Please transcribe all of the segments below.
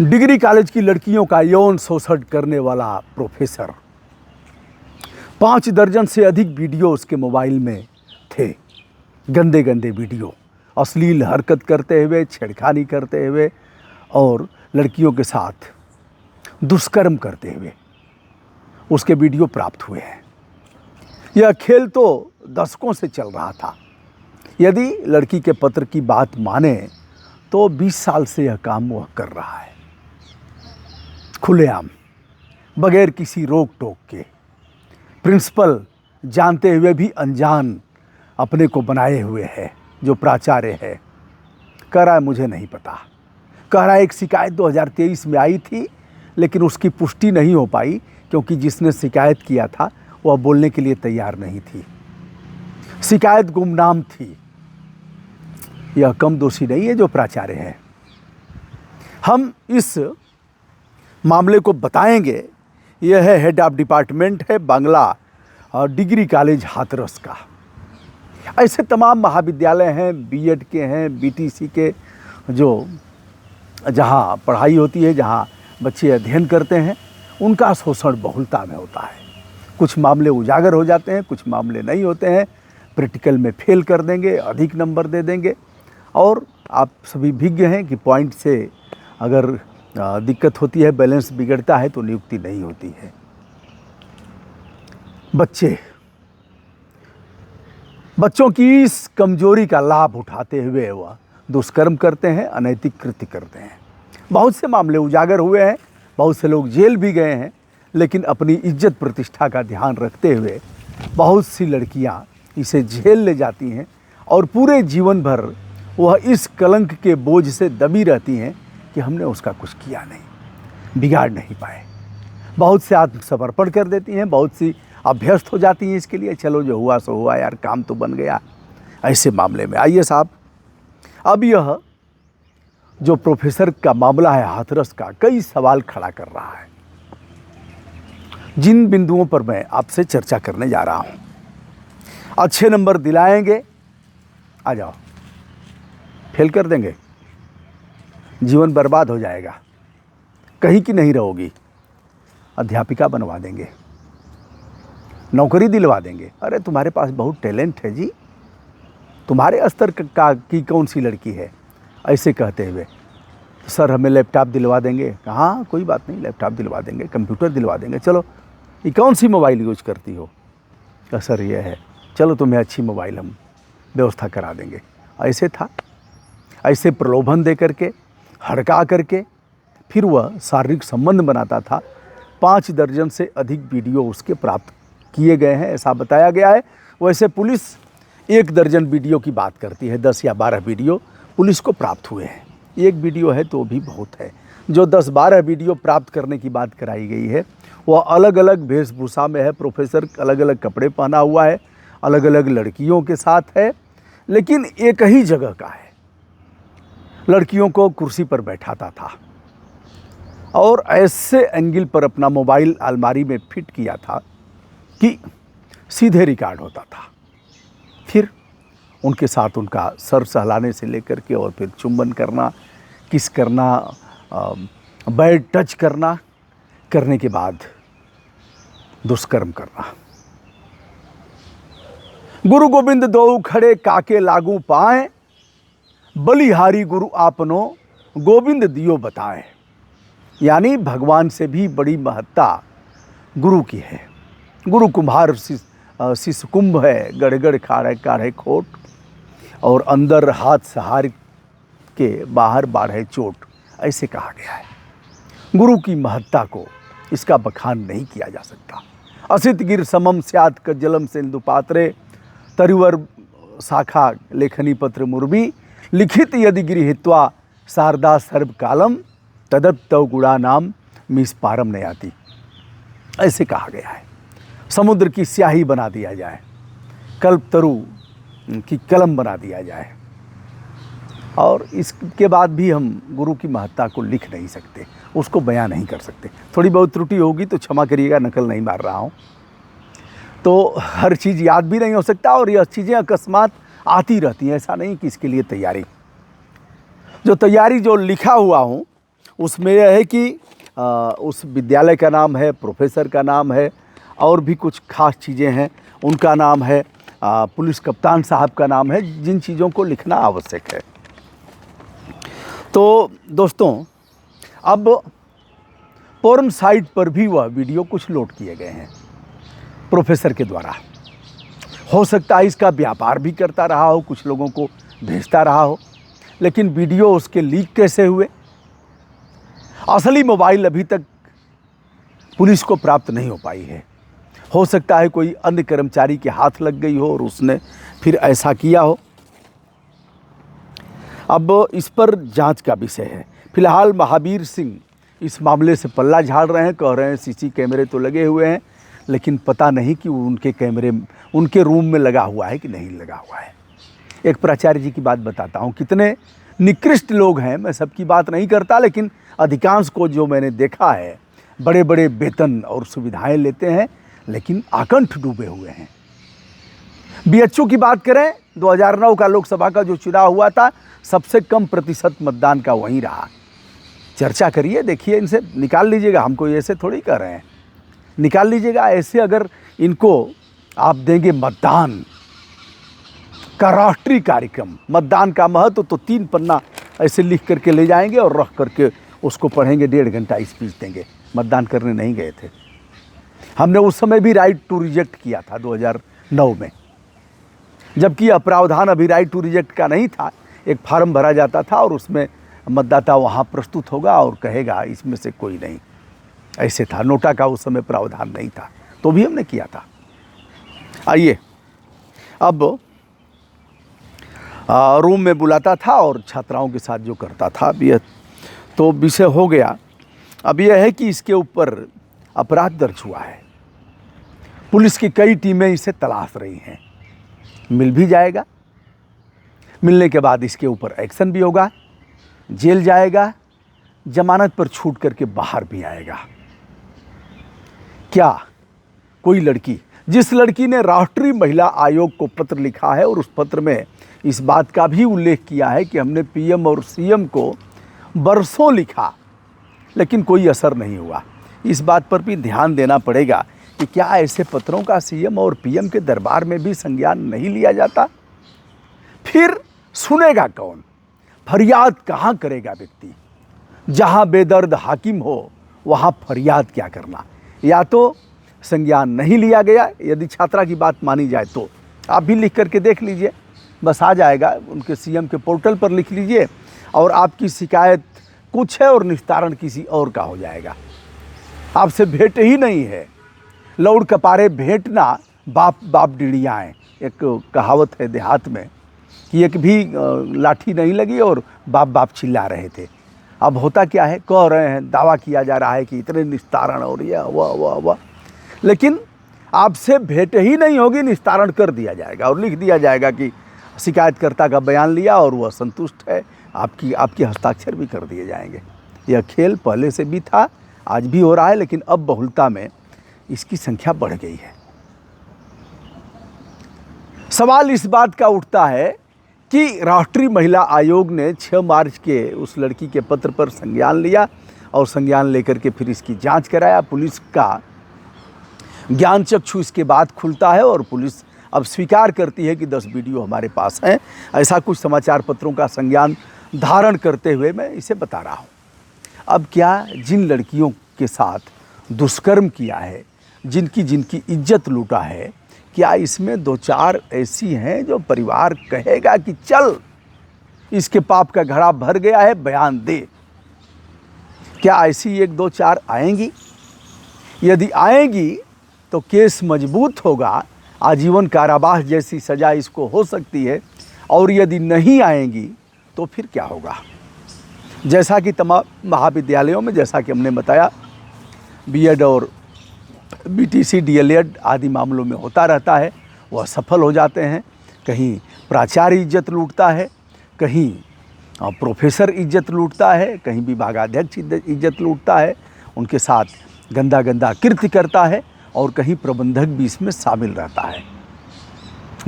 Degree college की लड़कियों का यौन शोषण करने वाला प्रोफेसर। 5 दर्जन से अधिक वीडियो उसके मोबाइल में थे। गंदे गंदे वीडियो, अश्लील हरकत करते हुए, छेड़खानी करते हुए और लड़कियों के साथ दुष्कर्म करते हुए उसके वीडियो प्राप्त हुए हैं। यह खेल तो दशकों से चल रहा था। यदि लड़की के पत्र की बात माने तो 20 साल से यह काम वह कर रहा है, खुलेआम, बगैर किसी रोक टोक के। प्रिंसिपल जानते हुए भी अनजान अपने को बनाए हुए है। जो प्राचार्य है कह रहा है मुझे नहीं पता, कह रहा है एक शिकायत 2023 में आई थी लेकिन उसकी पुष्टि नहीं हो पाई क्योंकि जिसने शिकायत किया था वह बोलने के लिए तैयार नहीं थी। शिकायत गुमनाम थी। यह कम दोषी नहीं है जो प्राचार्य है। हम इस मामले को बताएंगे। यह है हेड ऑफ डिपार्टमेंट है बांग्ला और डिग्री कॉलेज हाथरस का। ऐसे तमाम महाविद्यालय हैं, बीएड के हैं, बीटीसी के, जो जहाँ पढ़ाई होती है, जहाँ बच्चे अध्ययन करते हैं, उनका शोषण बहुलता में होता है। कुछ मामले उजागर हो जाते हैं, कुछ मामले नहीं होते हैं। प्रैक्टिकल में फेल कर देंगे, अधिक नंबर दे देंगे। और आप सभी विज्ञ हैं कि पॉइंट से अगर दिक्कत होती है, बैलेंस बिगड़ता है तो नियुक्ति नहीं होती है। बच्चों की इस कमजोरी का लाभ उठाते हुए वह दुष्कर्म करते हैं, अनैतिक कृत्य करते हैं। बहुत से मामले उजागर हुए हैं, बहुत से लोग जेल भी गए हैं, लेकिन अपनी इज्जत प्रतिष्ठा का ध्यान रखते हुए बहुत सी लड़कियां इसे झेल ले जाती हैं और पूरे जीवन भर वह इस कलंक के बोझ से दबी रहती हैं कि हमने उसका कुछ किया नहीं, बिगाड़ नहीं पाए। बहुत से आत्मसमर्पण कर देती हैं, बहुत सी अभ्यस्त हो जाती हैं इसके लिए, चलो जो हुआ सो हुआ यार, काम तो बन गया। ऐसे मामले में आइए साहब, अब यह जो प्रोफेसर का मामला है हाथरस का, कई सवाल खड़ा कर रहा है, जिन बिंदुओं पर मैं आपसे चर्चा करने जा रहा हूं। अच्छे नंबर दिलाएंगे, आ जाओ, फेल कर देंगे, जीवन बर्बाद हो जाएगा, कहीं की नहीं रहोगी, अध्यापिका बनवा देंगे, नौकरी दिलवा देंगे। अरे तुम्हारे पास बहुत टैलेंट है जी, तुम्हारे स्तर की कौन सी लड़की है, ऐसे कहते हुए सर हमें लैपटॉप दिलवा देंगे। हाँ कोई बात नहीं, लैपटॉप दिलवा देंगे, कंप्यूटर दिलवा देंगे। चलो ये कौन सी मोबाइल यूज करती हो? सर ये है। चलो तुम्हें अच्छी मोबाइल हम व्यवस्था करा देंगे। ऐसे था, ऐसे प्रलोभन दे करके, हड़का करके फिर वह शारीरिक संबंध बनाता था। 5 दर्जन से अधिक वीडियो उसके प्राप्त किए गए हैं, ऐसा बताया गया है। वैसे पुलिस 1 दर्जन वीडियो की बात करती है, 10 या 12 वीडियो पुलिस को प्राप्त हुए हैं। एक वीडियो है तो भी बहुत है। जो 10-12 वीडियो प्राप्त करने की बात कराई गई है वह अलग अलग वेशभूषा में है। प्रोफेसर अलग अलग कपड़े पहना हुआ है, अलग अलग लड़कियों के साथ है, लेकिन एक ही जगह का है। लड़कियों को कुर्सी पर बैठाता था और ऐसे एंगल पर अपना मोबाइल अलमारी में फिट किया था कि सीधे रिकॉर्ड होता था। फिर उनके साथ उनका सर सहलाने से लेकर के और फिर चुंबन करना, किस करना, बैड टच करने के बाद दुष्कर्म करना। गुरु गोविंद दो खड़े काके लागू पाए, बलिहारी गुरु आपनो गोविंद दियो बताए। यानी भगवान से भी बड़ी महत्ता गुरु की है। गुरु कुम्हार शिष्य कुंभ है, गड़गड़ खाड़े काढ़े खोट, और अंदर हाथ सहार के बाहर बाढ़े चोट, ऐसे कहा गया है। गुरु की महत्ता को, इसका बखान नहीं किया जा सकता। असित गिर समम स्यात् कज्जलम सिंधु पात्रे, तरुवर शाखा लेखनी पत्र मुर्बी, लिखित यदि गृहीत्वा शारदा सर्व कालम, तदत्तव गुणा नाम मिस्पारम नयाति, ऐसे कहा गया है। समुद्र की स्याही बना दिया जाए, कल्पतरु की कलम बना दिया जाए, और इसके बाद भी हम गुरु की महत्ता को लिख नहीं सकते, उसको बयां नहीं कर सकते। थोड़ी बहुत त्रुटि होगी तो क्षमा करिएगा, नकल नहीं मार रहा हूँ। तो हर चीज़ याद भी नहीं हो सकता और यह चीज़ें अकस्मात आती रहती हैं। ऐसा नहीं कि इसके लिए तैयारी, जो लिखा हुआ हूँ उसमें यह है कि उस विद्यालय का नाम है, प्रोफेसर का नाम है, और भी कुछ खास चीज़ें हैं, उनका नाम है, पुलिस कप्तान साहब का नाम है, जिन चीज़ों को लिखना आवश्यक है। तो दोस्तों, अब पोर्न साइट पर भी वह वीडियो कुछ लोड किए गए हैं प्रोफेसर के द्वारा। हो सकता है इसका व्यापार भी करता रहा हो, कुछ लोगों को भेजता रहा हो, लेकिन वीडियो उसके लीक कैसे हुए? असली मोबाइल अभी तक पुलिस को प्राप्त नहीं हो पाई है। हो सकता है कोई अन्य कर्मचारी के हाथ लग गई हो और उसने फिर ऐसा किया हो। अब इस पर जांच का विषय है। फिलहाल महावीर सिंह इस मामले से पल्ला झाड़ रहे हैं, कह रहे हैं सीसी कैमरे तो लगे हुए हैं, लेकिन पता नहीं कि उनके कैमरे उनके रूम में लगा हुआ है कि नहीं लगा हुआ है। एक प्राचार्य जी की बात बताता हूँ, कितने निकृष्ट लोग हैं। मैं सबकी बात नहीं करता, लेकिन अधिकांश को जो मैंने देखा है, बड़े बड़े वेतन और सुविधाएं लेते हैं, लेकिन आकंठ डूबे हुए हैं। बीएचयू की बात करें, 2009 का लोकसभा का जो चुनाव हुआ था, सबसे कम प्रतिशत मतदान का वहीं रहा। चर्चा करिए, देखिए, इनसे निकाल लीजिएगा। हमको ऐसे थोड़ी कर रहे हैं, निकाल लीजिएगा। ऐसे अगर इनको आप देंगे मतदान का राष्ट्रीय कार्यक्रम, मतदान का महत्व, तो 3 पन्ना ऐसे लिख करके ले जाएंगे और रख करके उसको पढ़ेंगे, 1.5 घंटा स्पीच देंगे। मतदान करने नहीं गए थे। हमने उस समय भी राइट टू रिजेक्ट किया था 2009 में, जबकि यह प्रावधान अभी राइट टू रिजेक्ट का नहीं था। एक फार्म भरा जाता था और उसमें मतदाता वहाँ प्रस्तुत होगा और कहेगा इसमें से कोई नहीं, ऐसे था। नोटा का उस समय प्रावधान नहीं था, तो भी हमने किया था। आइए, अब रूम में बुलाता था और छात्राओं के साथ जो करता था, अब यह तो विषय हो गया। अब यह है कि इसके ऊपर अपराध दर्ज हुआ है। पुलिस की कई टीमें इसे तलाश रही हैं। मिल भी जाएगा, मिलने के बाद इसके ऊपर एक्शन भी होगा, जेल जाएगा, जमानत पर छूट करके बाहर भी आएगा। क्या कोई लड़की, जिस लड़की ने राष्ट्रीय महिला आयोग को पत्र लिखा है और उस पत्र में इस बात का भी उल्लेख किया है कि हमने पीएम और सीएम को बरसों लिखा लेकिन कोई असर नहीं हुआ, इस बात पर भी ध्यान देना पड़ेगा कि क्या ऐसे पत्रों का सीएम और पीएम के दरबार में भी संज्ञान नहीं लिया जाता? फिर सुनेगा कौन? फरियाद कहाँ करेगा व्यक्ति? जहाँ बेदर्द हाकिम हो वहाँ फरियाद क्या करना? या तो संज्ञान नहीं लिया गया, यदि छात्रा की बात मानी जाए तो आप भी लिख करके देख लीजिए, बस आ जाएगा। उनके सीएम के पोर्टल पर लिख लीजिए और आपकी शिकायत कुछ है और निस्तारण किसी और का हो जाएगा। आपसे भेंट ही नहीं है, लौड़ कपारे भेंटना बाप बाप डिड़ियाएँ। एक कहावत है देहात में कि एक भी लाठी नहीं लगी और बाप बाप चिल्ला रहे थे। अब होता क्या है, कह रहे हैं, दावा किया जा रहा है कि इतने निस्तारण और यह वह, लेकिन आपसे भेंट ही नहीं होगी, निस्तारण कर दिया जाएगा और लिख दिया जाएगा कि शिकायतकर्ता का बयान लिया और वह संतुष्ट है, आपकी हस्ताक्षर भी कर दिए जाएंगे। यह खेल पहले से भी था, आज भी हो रहा है, लेकिन अब बहुलता में इसकी संख्या बढ़ गई है। सवाल इस बात का उठता है कि राष्ट्रीय महिला आयोग ने 6 मार्च के उस लड़की के पत्र पर संज्ञान लिया और संज्ञान लेकर के फिर इसकी जांच कराया। पुलिस का ज्ञान चक्षु इसके बाद खुलता है और पुलिस अब स्वीकार करती है कि 10 वीडियो हमारे पास हैं। ऐसा कुछ समाचार पत्रों का संज्ञान धारण करते हुए मैं इसे बता रहा हूँ। अब क्या, जिन लड़कियों के साथ दुष्कर्म किया है, जिनकी इज्जत लूटा है, क्या इसमें 2-4 ऐसी हैं जो परिवार कहेगा कि चल इसके पाप का घड़ा भर गया है, बयान दे? क्या ऐसी 1-2-4 आएंगी? यदि आएंगी तो केस मजबूत होगा, आजीवन कारावास जैसी सज़ा इसको हो सकती है। और यदि नहीं आएंगी तो फिर क्या होगा? जैसा कि तमाम महाविद्यालयों में, जैसा कि हमने बताया, बीएड और बीटीसी, डीएलएड आदि मामलों में होता रहता है, वह सफल हो जाते हैं। कहीं प्राचार्य इज्जत लूटता है, कहीं प्रोफेसर इज्जत लूटता है, कहीं विभागाध्यक्ष इज्जत लूटता है, उनके साथ गंदा गंदा कृत्य करता है, और कहीं प्रबंधक भी इसमें शामिल रहता है।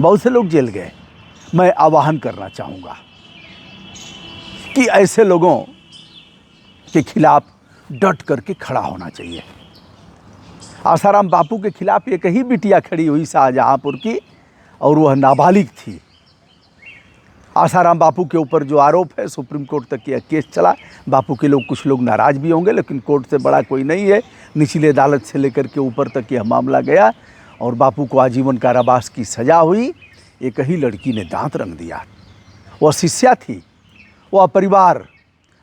बहुत से लोग जेल गए। मैं आह्वान करना चाहूँगा कि ऐसे लोगों के खिलाफ डट करके खड़ा होना चाहिए। आसाराम बापू के खिलाफ एक ही बिटिया खड़ी हुई शाहजहाँपुर की, और वह नाबालिग थी। आसाराम बापू के ऊपर जो आरोप है, सुप्रीम कोर्ट तक यह केस चला। बापू के लोग, कुछ लोग नाराज़ भी होंगे, लेकिन कोर्ट से बड़ा कोई नहीं है। निचली अदालत से लेकर के ऊपर तक यह मामला गया और बापू को आजीवन कारावास की सज़ा हुई। एक ही लड़की ने दांत रंग दिया। वह शिष्या थी, वह परिवार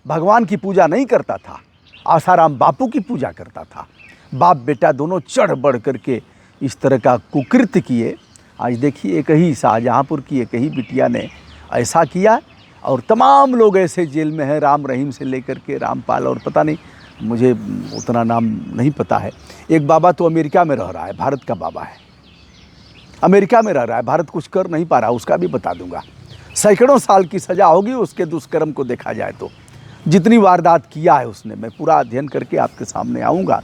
भगवान की पूजा नहीं करता था, आसाराम बापू की पूजा करता था। बाप बेटा दोनों चढ़ बढ़ करके इस तरह का कुकृत्य किए। आज देखिए, एक ही शाहजहाँपुर की एक ही बिटिया ने ऐसा किया, और तमाम लोग ऐसे जेल में हैं, राम रहीम से लेकर के रामपाल, और पता नहीं, मुझे उतना नाम नहीं पता है। एक बाबा तो अमेरिका में रह रहा है, भारत का बाबा है, अमेरिका में रह रहा है, भारत कुछ कर नहीं पा रहा, उसका भी बता दूंगा। सैकड़ों साल की सज़ा होगी उसके दुष्कर्म को देखा जाए तो। जितनी वारदात किया है उसने, मैं पूरा अध्ययन करके आपके सामने आऊँगा।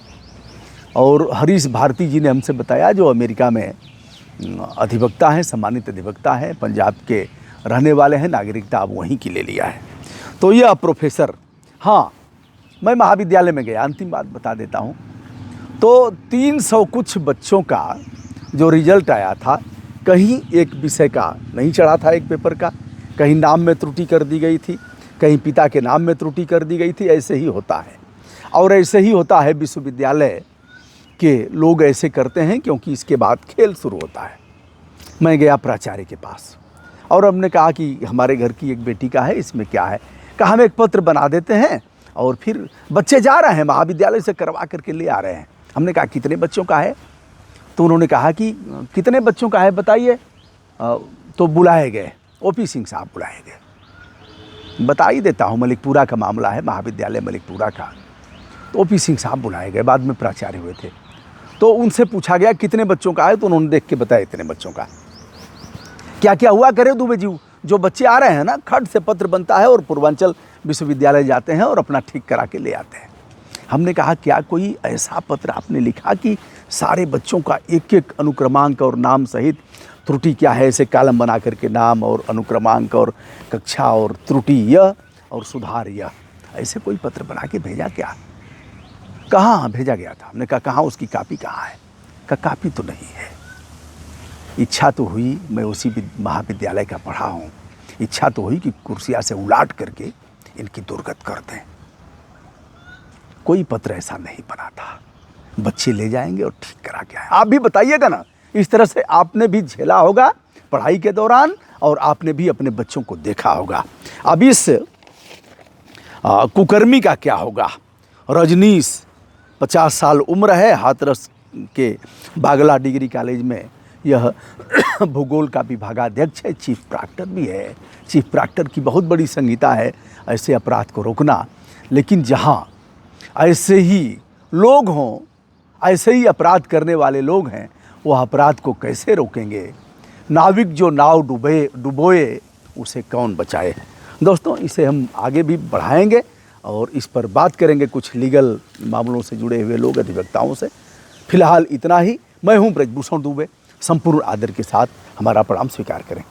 और हरीश भारती जी ने हमसे बताया, जो अमेरिका में अधिवक्ता हैं, सम्मानित अधिवक्ता हैं, पंजाब के रहने वाले हैं, नागरिकता अब वहीं की ले लिया है। तो यह प्रोफेसर, हाँ, मैं महाविद्यालय में गया, अंतिम बात बता देता हूँ। तो 300 कुछ बच्चों का जो रिजल्ट आया था, कहीं एक विषय का नहीं चढ़ा था, एक पेपर का, कहीं नाम में त्रुटि कर दी गई थी, कहीं पिता के नाम में त्रुटि कर दी गई थी। ऐसे ही होता है, और ऐसे ही होता है विश्वविद्यालय के लोग ऐसे करते हैं, क्योंकि इसके बाद खेल शुरू होता है। मैं गया प्राचार्य के पास और हमने कहा कि हमारे घर की एक बेटी का है, इसमें क्या है? कहा हम एक पत्र बना देते हैं, और फिर बच्चे जा रहे हैं, महाविद्यालय से करवा करके ले आ रहे हैं। हमने कहा कितने बच्चों का है? तो उन्होंने कहा कि कितने बच्चों का है बताइए। तो बुलाए गए, ओपी सिंह साहब बुलाए गए। बता ही देता हूँ, मलिकपुरा का मामला है, महाविद्यालय मलिकपुरा का। तो ओपी सिंह साहब बुलाए गए, बाद में प्राचार्य हुए थे। तो उनसे पूछा गया कितने बच्चों का है, तो उन्होंने देख के बताया इतने बच्चों का। क्या क्या हुआ करे दुबे जी, जो बच्चे आ रहे हैं ना, खट से पत्र बनता है और पूर्वांचल विश्वविद्यालय जाते हैं और अपना ठीक करा के ले आते हैं। हमने कहा क्या कोई ऐसा पत्र आपने लिखा कि सारे बच्चों का एक एक अनुक्रमांक और नाम सहित त्रुटि क्या है, ऐसे कॉलम बना करके नाम और अनुक्रमांक और कक्षा और त्रुटि यह और सुधार यह, ऐसे कोई पत्र बना के भेजा क्या? कहाँ भेजा गया था? हमने कहा कहाँ, उसकी कापी कहाँ है? कहा कापी तो नहीं है। इच्छा तो हुई, मैं उसी महाविद्यालय का पढ़ा हूँ, इच्छा तो हुई कि कुर्सियाँ से उलाट करके इनकी दुर्गत कर दें। कोई पत्र ऐसा नहीं बना था। बच्चे ले जाएंगे और ठीक करा के आए। आप भी बताइएगा ना, इस तरह से आपने भी झेला होगा पढ़ाई के दौरान, और आपने भी अपने बच्चों को देखा होगा। अब इस कुकर्मी का क्या होगा? रजनीश 50 साल उम्र है, हाथरस के बागला डिग्री कॉलेज में यह भूगोल का विभागाध्यक्ष है, चीफ प्रॉक्टर भी है। चीफ प्रॉक्टर की बहुत बड़ी संहिता है ऐसे अपराध को रोकना। लेकिन जहाँ ऐसे ही लोग हों, ऐसे ही अपराध करने वाले लोग हैं, वह अपराध को कैसे रोकेंगे? नाविक जो नाव डुबोए उसे कौन बचाए? दोस्तों, इसे हम आगे भी बढ़ाएंगे और इस पर बात करेंगे कुछ लीगल मामलों से जुड़े हुए लोग, अधिवक्ताओं से। फिलहाल इतना ही। मैं हूं ब्रजभूषण दुबे, संपूर्ण आदर के साथ हमारा प्रणाम स्वीकार करें।